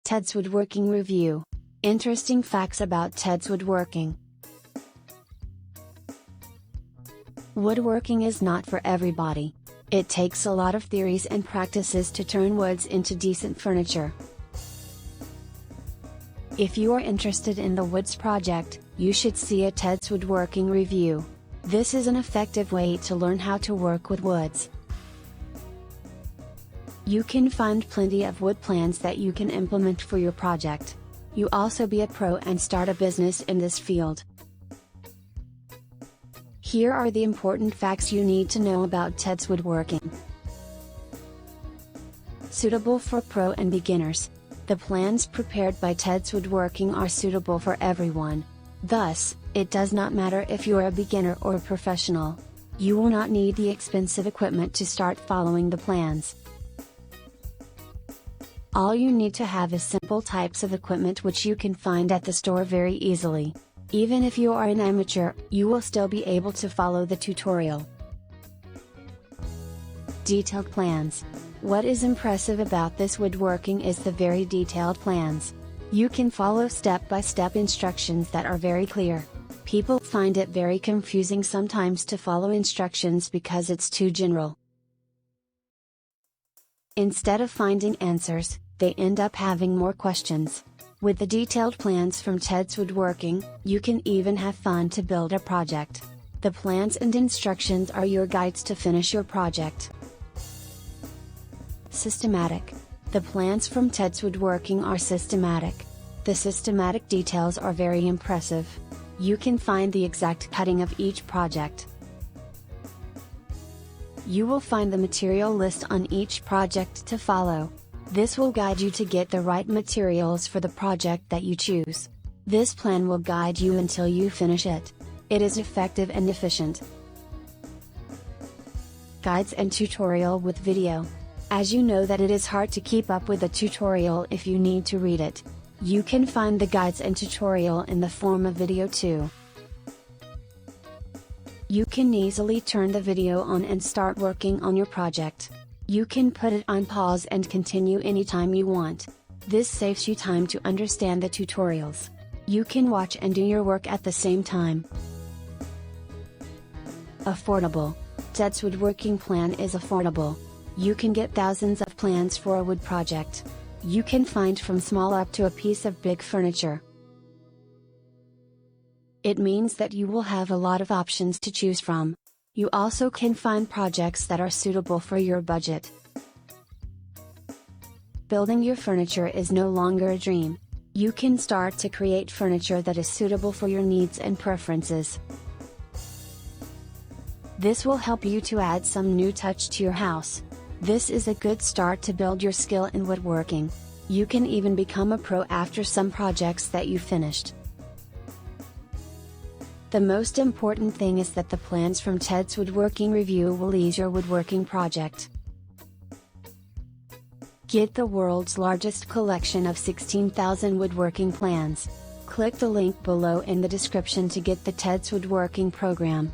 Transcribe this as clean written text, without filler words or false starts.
Tedswoodworking Review. Interesting facts about Tedswoodworking. Woodworking is not for everybody. It takes a lot of theories and practices to turn woods into decent furniture. If you are interested in the woods project, you should see a Tedswoodworking review. This is an effective way to learn how to work with woods. You can find plenty of wood plans that you can implement for your project. You also be a pro and start a business in this field. Here are the important facts you need to know about Tedswoodworking. Suitable for pro and beginners. The plans prepared by Tedswoodworking are suitable for everyone. Thus, it does not matter if you are a beginner or a professional. You will not need the expensive equipment to start following the plans. All you need to have is simple types of equipment which you can find at the store very easily. Even if you are an amateur, you will still be able to follow the tutorial. Detailed plans. What is impressive about this woodworking is the very detailed plans. You can follow step-by-step instructions that are very clear. People find it very confusing sometimes to follow instructions because it's too general. Instead of finding answers, they end up having more questions. With the detailed plans from Tedswoodworking, you can even have fun to build a project. The plans and instructions are your guides to finish your project. Systematic. The plans from Tedswoodworking are systematic. The systematic details are very impressive. You can find the exact cutting of each project. You will find the material list on each project to follow. This will guide you to get the right materials for the project that you choose. This plan will guide you until you finish it. It is effective and efficient. Guides and tutorial with video. As you know that it is hard to keep up with a tutorial if you need to read it. You can find the guides and tutorial in the form of video too. You can easily turn the video on and start working on your project. You can put it on pause and continue anytime you want. This saves you time to understand the tutorials. You can watch and do your work at the same time. Affordable. Tedswoodworking plan is affordable. You can get thousands of plans for a wood project. You can find from small up to a piece of big furniture. It means that you will have a lot of options to choose from. You also can find projects that are suitable for your budget. Building your furniture is no longer a dream. You can start to create furniture that is suitable for your needs and preferences. This will help you to add some new touch to your house. This is a good start to build your skill in woodworking. You can even become a pro after some projects that you finished. The most important thing is that the plans from Tedswoodworking Review will ease your woodworking project. Get the world's largest collection of 16,000 woodworking plans. Click the link below in the description to get the Tedswoodworking program.